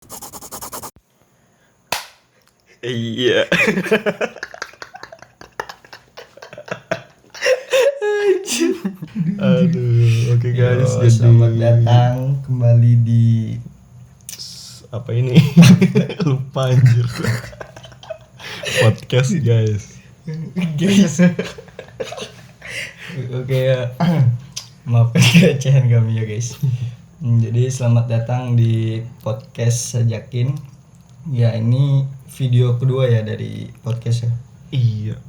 Iya. Aduh, oke guys, Yo, jadi selamat datang kembali di apa ini? Lupa anjir. Podcast guys. guys. Oke ya. Maafkan kecehan kami ya guys. Jadi selamat datang di podcast Sajakin. Ya, ini video kedua ya dari podcast ya. Iya.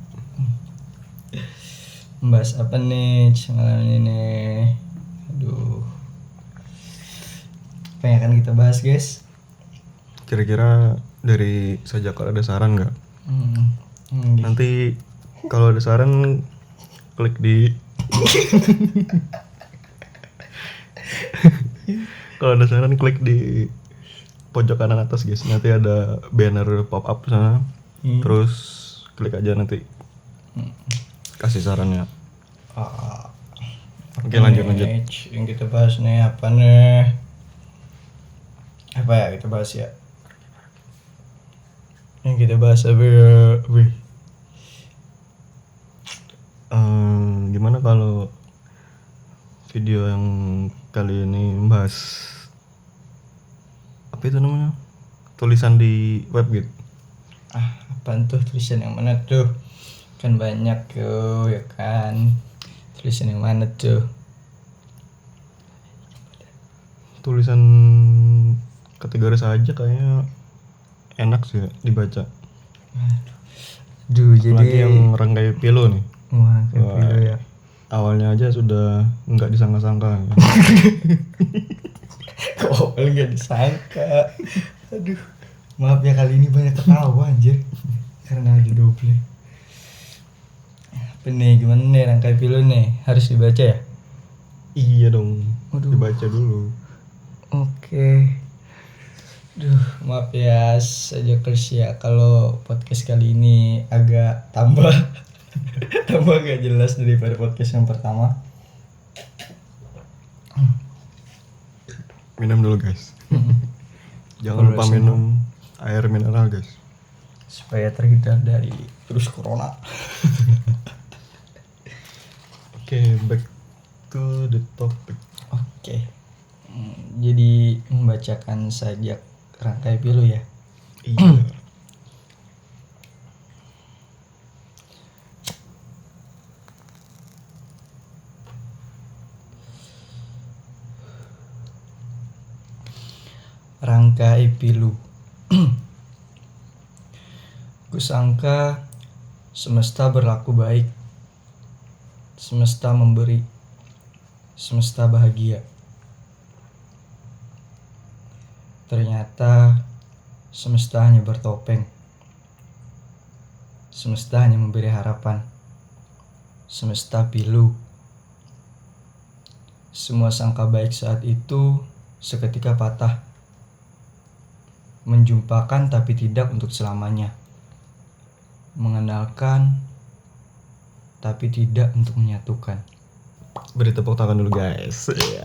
Membahas apa nih malam ini? Aduh. Apa yang akan kita bahas guys? Kira-kira dari Sajak ada saran nggak? Gitu. Nanti kalau ada saran klik di kalau ada saran klik di pojok kanan atas guys. Nanti ada banner pop up sana. Terus klik aja nanti. Kasih sarannya. Oke, lanjut. Yang kita bahas nih apa nih? Apa ya kita bahas ya? Yang kita bahas apa ya? Gimana kalau video yang kali ini membahas apa itu namanya? Tulisan di web gitu. Apaan tuh tulisan yang mana tuh? Kan banyak tuh ya kan. Tulisan yang mana tuh? Tulisan kategori saja kayaknya enak sih ya dibaca. Duh, Apalagi jadi yang rangkai pilu nih. wah, video ya. Awalnya aja sudah nggak disangka-sangka. Kok nggak disangka? Aduh, maaf ya kali ini banyak ketawa anjir karena ada double. Apa nih, gimana nih rangkai pilu nih? Harus dibaca ya? Iya dong. Waduh. Dibaca dulu. Oke. Duh, maaf ya saja ya kalau podcast kali ini agak tambah agak jelas daripada podcast yang pertama. Minum dulu guys. Jangan lupa minum air mineral guys. Supaya terhindar dari virus corona. Oke, back to the topic. Oke. Jadi membacakan sajak rangkai pilu ya. Iya. Rangkai pilu. Kusangka semesta berlaku baik. Semesta memberi. Semesta bahagia. Ternyata semesta hanya bertopeng. Semesta hanya memberi harapan. Semesta pilu. Semua sangka baik saat itu seketika patah. Menjumpakan tapi tidak untuk selamanya. Mengenalkan tapi tidak untuk menyatukan. Beri tepuk tangan dulu guys. Iya.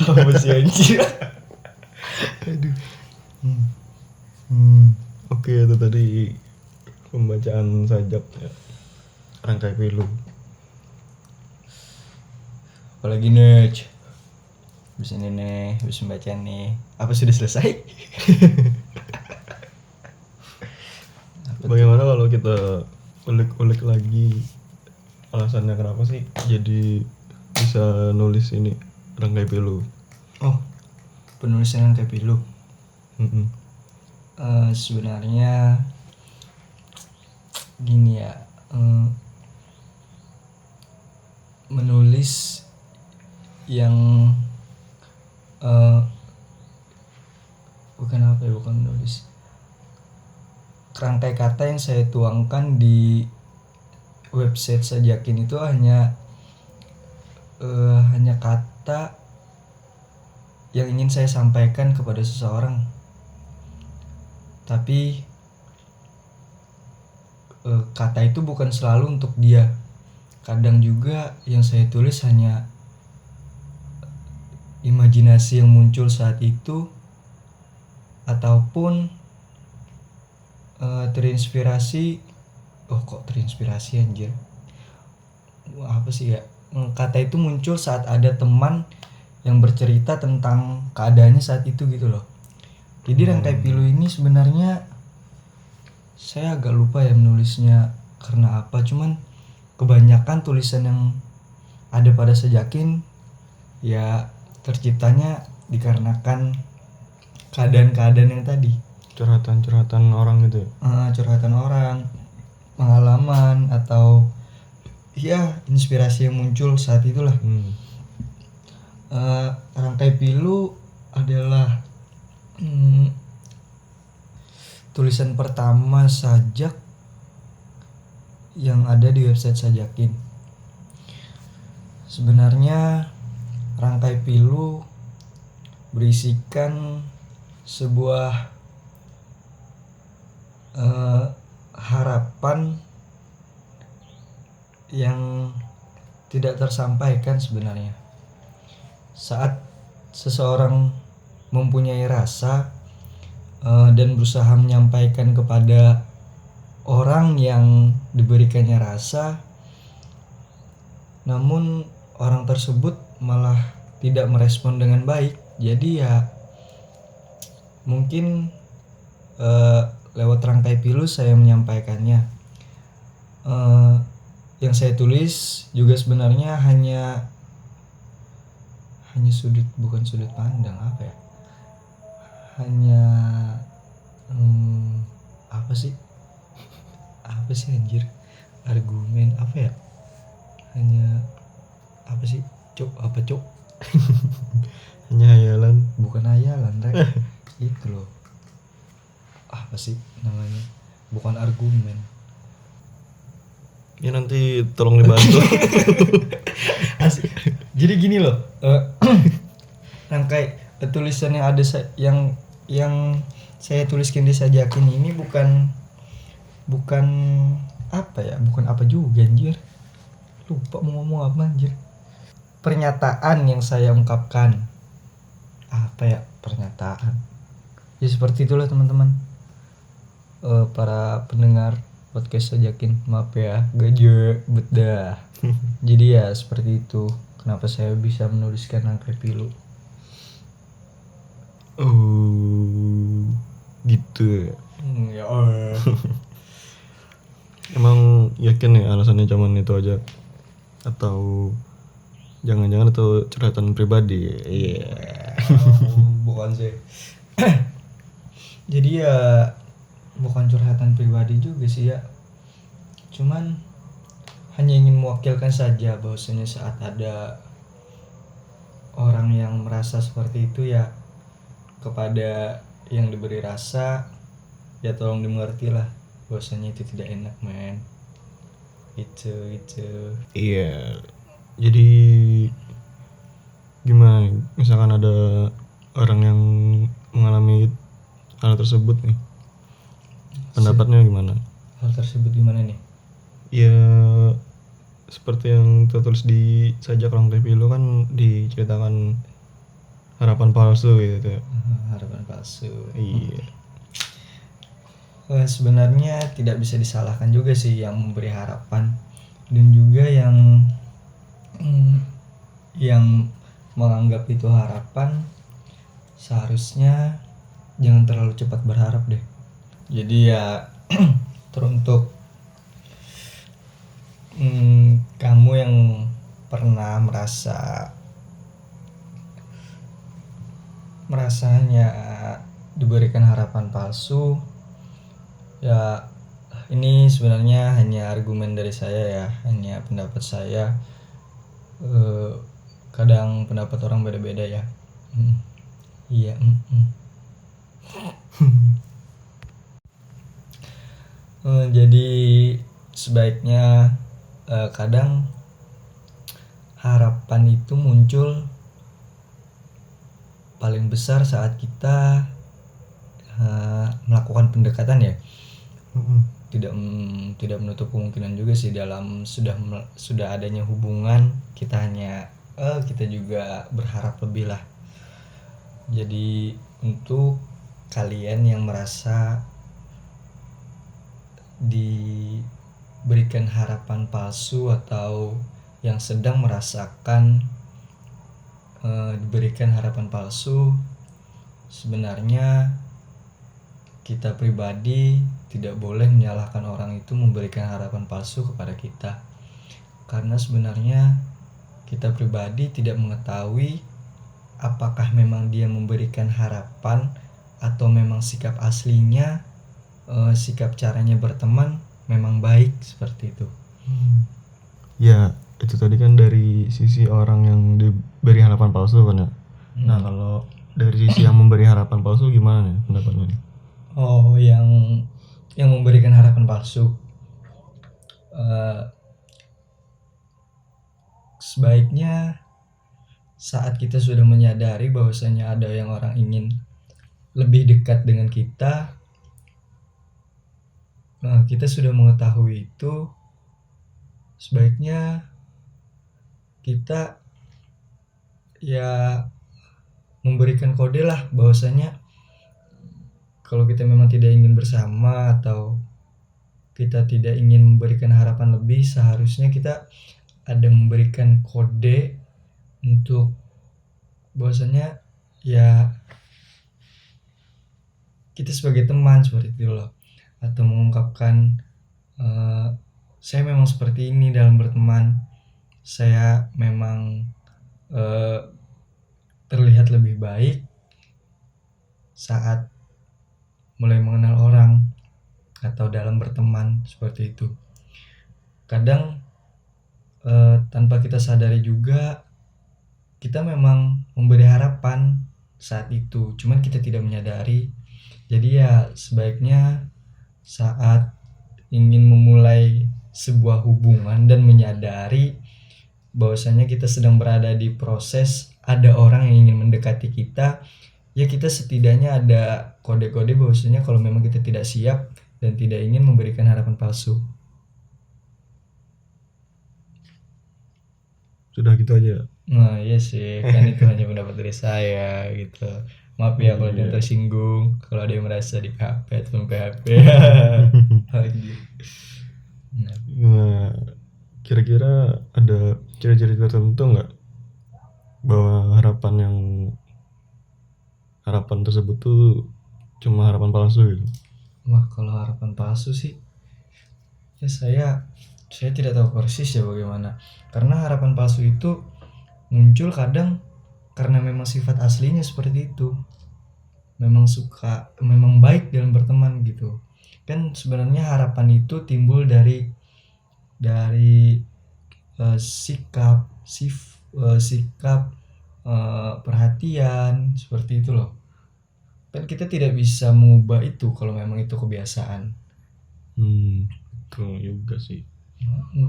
Apa sih anjir? Aduh. Oke, itu tadi pembacaan sajak ya. Rangkai pilu. Apalagi nih? Habis ini nih, habis membaca nih. Apa sudah selesai? Bagaimana kalau kita ulik-ulik lagi alasannya kenapa sih jadi bisa nulis ini rangkai pilu? Oh, penulisan rangkai pilu. Mm-mm. Sebenarnya gini ya, menulis yang bukan menulis, rangkai kata yang saya tuangkan di website Sajakin itu hanya kata yang ingin saya sampaikan kepada seseorang. Tapi kata itu bukan selalu untuk dia. Kadang juga yang saya tulis hanya imajinasi yang muncul saat itu ataupun terinspirasi. Kok terinspirasi anjir, apa sih ya, kata itu muncul saat ada teman yang bercerita tentang keadaannya saat itu gitu loh. Jadi Rangkai Pilu ini sebenarnya saya agak lupa ya menulisnya karena apa, cuman kebanyakan tulisan yang ada pada Sajakin ya terciptanya dikarenakan keadaan-keadaan yang tadi, curhatan orang gitu ya. curhatan orang, pengalaman, atau ya inspirasi yang muncul saat itulah. Rangkai Pilu adalah tulisan pertama sajak yang ada di website Sajakin. Sebenarnya Rangkai Pilu berisikan sebuah harapan yang tidak tersampaikan sebenarnya. Saat seseorang mempunyai rasa dan berusaha menyampaikan kepada orang yang diberikannya rasa, namun orang tersebut malah tidak merespon dengan baik. Jadi ya mungkin lewat Rangkai Pilu saya menyampaikannya. Yang saya tulis juga sebenarnya hanya bukan sudut pandang, apa ya, hanya apa sih anjir, argumen apa ya, hanya apa sih cok, Hanya hayalan. bukan hayalan Rek. Itu loh, apa sih namanya, bukan argumen. Ya nanti tolong dibantu. Jadi gini loh, rangkai tulisan yang ada yang saya tuliskan di Sajakin ini bukan apa ya, bukan apa juga anjir, lupa mau ngomong apa anjir. Pernyataan yang saya ungkapkan, apa ya, pernyataan ya seperti itulah teman-teman, para pendengar podcast Sajakin, maaf ya gaje bedah. Jadi ya seperti itu kenapa saya bisa menuliskan Rangkai Pilu. Oh gitu ya. Ya Emang yakin nih alasannya cuman itu aja, atau jangan-jangan itu curhatan pribadi? Iya. Bukan sih. Jadi ya bukan curhatan pribadi juga sih ya, cuman hanya ingin mewakilkan saja bahwasanya saat ada orang yang merasa seperti itu ya, kepada yang diberi rasa ya tolong dimengerti lah bahwasanya itu tidak enak men. Itu Iya. Jadi gimana misalkan ada orang yang mengalami hal tersebut nih, pendapatnya gimana? hal tersebut gimana nih? Ya seperti yang tertulis di Sajak Rangkai Pilu kan diceritakan harapan palsu gitu. Harapan palsu. Iya. Sebenarnya tidak bisa disalahkan juga sih yang memberi harapan dan juga yang menganggap itu harapan. Seharusnya jangan terlalu cepat berharap deh. Jadi ya teruntuk kamu yang pernah merasanya diberikan harapan palsu, ya ini sebenarnya hanya argumen dari saya ya, hanya pendapat saya. Kadang pendapat orang beda-beda ya. Iya. Jadi sebaiknya kadang harapan itu muncul paling besar saat kita melakukan pendekatan ya. Tidak menutup kemungkinan juga sih dalam sudah adanya hubungan kita juga berharap lebih lah. Jadi untuk kalian yang merasa diberikan harapan palsu atau yang sedang merasakan diberikan harapan palsu, sebenarnya kita pribadi tidak boleh menyalahkan orang itu memberikan harapan palsu kepada kita, karena sebenarnya kita pribadi tidak mengetahui apakah memang dia memberikan harapan atau memang sikap aslinya, sikap caranya berteman memang baik seperti itu. Ya itu tadi kan dari sisi orang yang diberi harapan palsu kan ya. Nah kalau dari sisi yang memberi harapan palsu gimana nih pendapatnya nih? Oh, yang memberikan harapan palsu, sebaiknya saat kita sudah menyadari bahwasanya ada yang orang ingin lebih dekat dengan kita, kita sudah mengetahui itu, sebaiknya kita ya memberikan kode lah bahwasanya kalau kita memang tidak ingin bersama atau kita tidak ingin memberikan harapan lebih, seharusnya kita ada memberikan kode untuk bahwasanya ya kita sebagai teman seperti itu loh, atau mengungkapkan saya memang seperti ini dalam berteman, saya memang terlihat lebih baik saat mulai mengenal orang atau dalam berteman seperti itu. Kadang tanpa kita sadari juga kita memang memberi harapan saat itu, cuman kita tidak menyadari. Jadi ya sebaiknya saat ingin memulai sebuah hubungan dan menyadari bahwasanya kita sedang berada di proses ada orang yang ingin mendekati kita, ya kita setidaknya ada kode-kode bahwasanya kalau memang kita tidak siap dan tidak ingin memberikan harapan palsu. Sudah gitu aja. Nah iya sih, kan itu hanya pendapat dari saya gitu. Maaf ya kalau ada yang tersinggung, kalau ada yang merasa di PHP atau PHP. Nah, kira-kira ada ciri-ciri tertentu nggak bahwa harapan tersebut tuh cuma harapan palsu gitu? Wah, kalau harapan palsu sih ya saya tidak tahu persis ya bagaimana, karena harapan palsu itu muncul kadang karena memang sifat aslinya seperti itu, memang baik dalam berteman gitu kan. Sebenarnya harapan itu timbul dari sikap perhatian seperti itu loh. Kan kita tidak bisa mengubah itu kalau memang itu kebiasaan. Betul juga sih.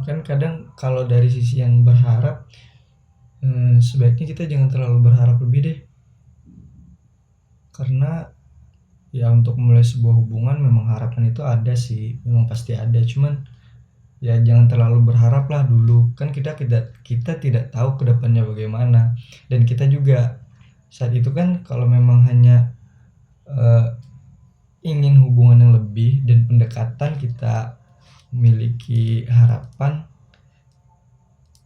Kan kadang kalau dari sisi yang berharap, sebaiknya kita jangan terlalu berharap lebih deh, karena ya untuk mulai sebuah hubungan memang harapan itu ada sih, memang pasti ada, cuman ya jangan terlalu berharap lah dulu, kan kita tidak tahu kedepannya bagaimana, dan kita juga saat itu kan kalau memang hanya ingin hubungan yang lebih dan pendekatan kita memiliki harapan,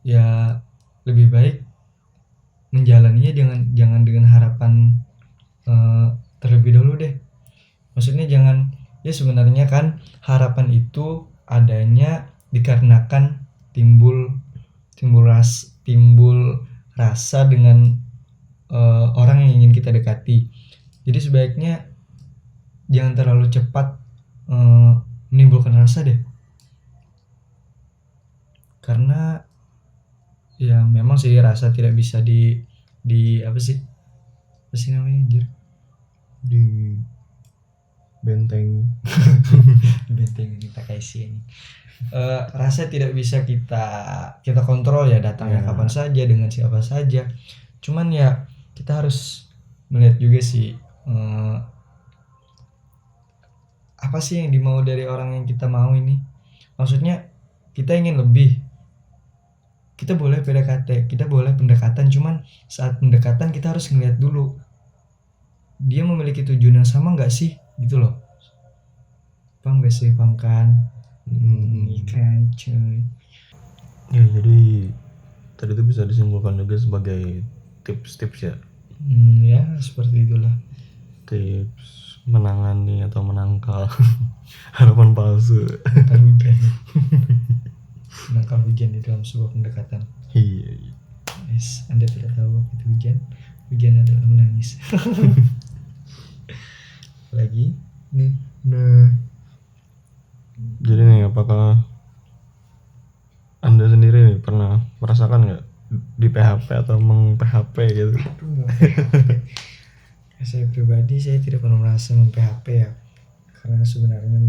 ya lebih baik menjalaninya jangan dengan harapan terlebih dahulu deh. Maksudnya jangan, ya sebenarnya kan harapan itu adanya dikarenakan timbul rasa dengan orang yang ingin kita dekati. Jadi sebaiknya jangan terlalu cepat menimbulkan rasa deh, karena ya memang sih rasa tidak bisa di apa sih namanya anjir, Di benteng ini pakai sih ini. Rasa tidak bisa kita kontrol ya, datangnya kapan saja dengan siapa saja. Cuman ya kita harus melihat juga sih apa sih yang dimau dari orang yang kita mau ini. Maksudnya kita ingin lebih, kita boleh PDKT, kita boleh pendekatan, cuman saat pendekatan kita harus ngeliat dulu dia memiliki tujuan yang sama nggak sih gitu loh. Paham gak sih? Paham kan? Kan cuy. Ya jadi tadi itu bisa disimpulkan juga sebagai tips-tips ya, Ya seperti itulah. tips menangani atau menangkal harapan palsu. Menangkal hujan. Menangkal hujan di dalam sebuah pendekatan. Iya. Yes, Anda tidak tahu apa itu hujan. Hujan adalah menangis. Lagi nih. Nah, jadi nih apakah Anda sendiri nih pernah merasakan nggak di PHP atau meng-PHP gitu? Saya pribadi saya tidak pernah merasa meng-PHP ya. Karena sebenarnya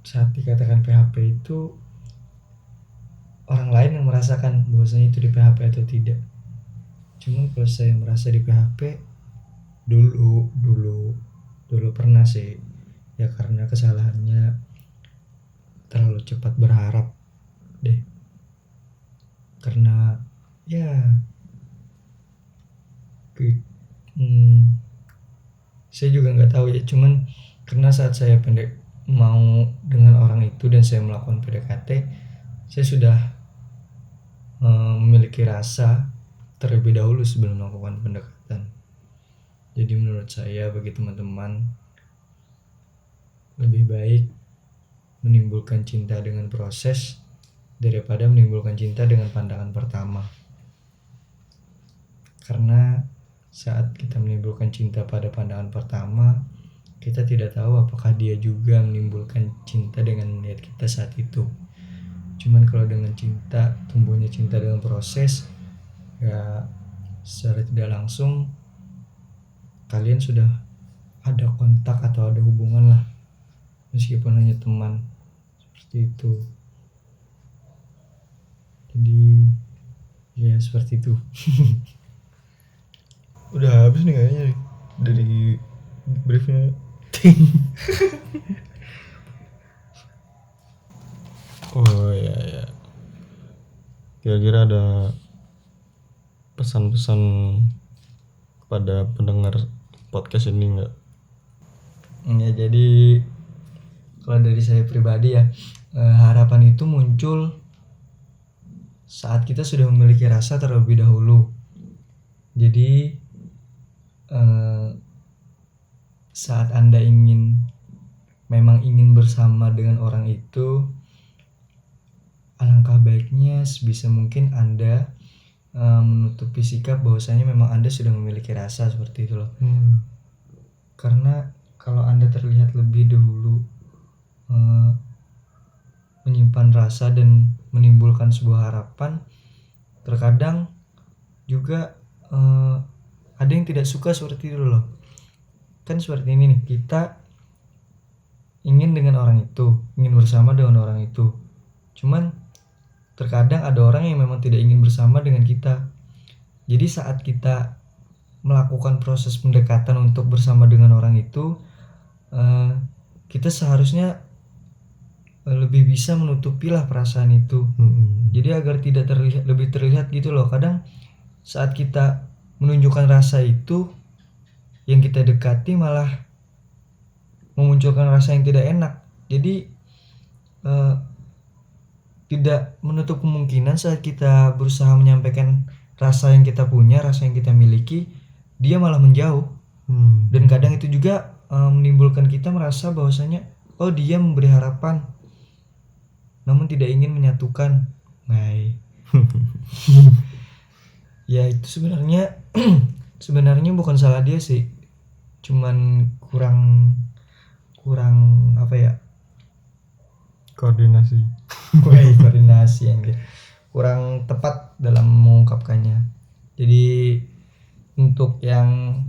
saat dikatakan PHP itu orang lain yang merasakan bahwasanya itu di PHP atau tidak. Cuman kalau saya merasa di PHP dulu pernah sih, ya karena kesalahannya terlalu cepat berharap deh. Karena ya saya juga nggak tahu ya, cuman karena saat saya mau dengan orang itu dan saya melakukan PDKT, saya sudah memiliki rasa terlebih dahulu sebelum melakukan pendekatan. Jadi menurut saya bagi teman-teman lebih baik menimbulkan cinta dengan proses daripada menimbulkan cinta dengan pandangan pertama. Karena saat kita menimbulkan cinta pada pandangan pertama, kita tidak tahu apakah dia juga menimbulkan cinta dengan melihat kita saat itu. Cuman kalau dengan cinta, tumbuhnya cinta dengan proses, ya secara tidak langsung kalian sudah ada kontak atau ada hubungan lah, meskipun hanya teman, seperti itu. Jadi ya seperti itu. Udah habis nih kayaknya nih dari briefnya. Oh ya. Kira-kira ada pesan-pesan kepada pendengar podcast ini nggak? Ya jadi kalau dari saya pribadi ya, harapan itu muncul saat kita sudah memiliki rasa terlebih dahulu. Jadi saat Anda memang ingin bersama dengan orang itu, alangkah baiknya sebisa mungkin Anda menutupi sikap bahwasanya memang Anda sudah memiliki rasa seperti itu loh. Karena kalau Anda terlihat lebih dahulu menyimpan rasa dan menimbulkan sebuah harapan, terkadang juga ada yang tidak suka seperti itu loh. Kan seperti ini nih, kita ingin dengan orang itu, ingin bersama dengan orang itu, cuman terkadang ada orang yang memang tidak ingin bersama dengan kita. Jadi saat kita melakukan proses pendekatan untuk bersama dengan orang itu, kita seharusnya lebih bisa menutupilah perasaan itu. Jadi agar tidak lebih terlihat gitu loh. Kadang saat kita menunjukkan rasa itu, yang kita dekati malah memunculkan rasa yang tidak enak. Jadi tidak menutup kemungkinan saat kita berusaha menyampaikan rasa yang kita punya, rasa yang kita miliki, dia malah menjauh. Dan kadang itu juga menimbulkan kita merasa bahwasanya oh dia memberi harapan namun tidak ingin menyatukan. Ya itu sebenarnya bukan salah dia sih, cuman kurang apa ya, Koordinasi anjir, kurang tepat dalam mengungkapkannya. Jadi untuk yang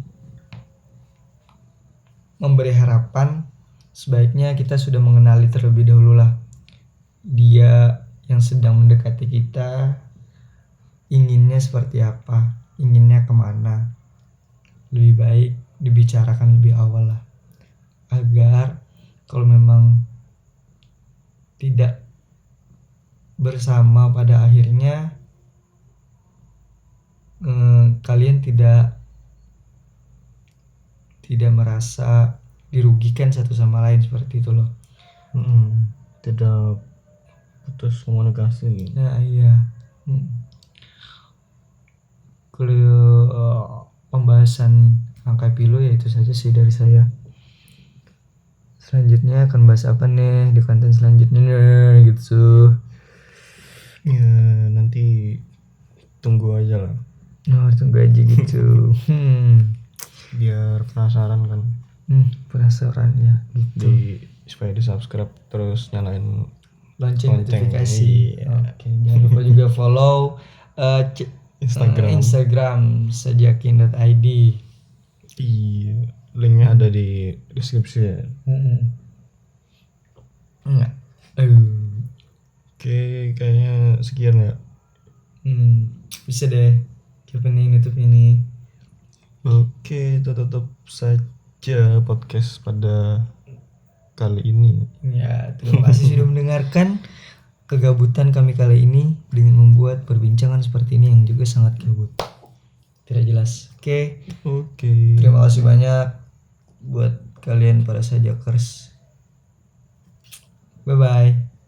memberi harapan, sebaiknya kita sudah mengenali terlebih dahulu lah dia yang sedang mendekati kita inginnya seperti apa, inginnya kemana. Lebih baik dibicarakan lebih awal lah, agar kalau memang tidak bersama pada akhirnya kalian tidak tidak merasa dirugikan satu sama lain seperti itu loh. Tidak putus komunikasi. Nah iya. Kalau pembahasan Rangkai Pilu ya itu saja sih dari saya. Selanjutnya akan bahas apa nih di konten selanjutnya nih, gitu. Ya nanti tunggu aja lah. Tunggu aja gitu. Biar penasaran kan. Penasaran ya gitu. Supaya di subscribe terus nyalain Lonceng notifikasi. Iya. Oke, jangan lupa juga follow Instagram sajakin.id. Iya, linknya ada di deskripsi ya. Enggak. Oke, kayaknya sekian ya. Bisa deh. Opening nutup ini. Oke, tutup saja podcast pada kali ini. Ya, terima kasih sudah mendengarkan kegabutan kami kali ini dengan membuat perbincangan seperti ini yang juga sangat gabut. Tidak jelas. Oke. Terima kasih banyak buat kalian para sajakers. Bye bye.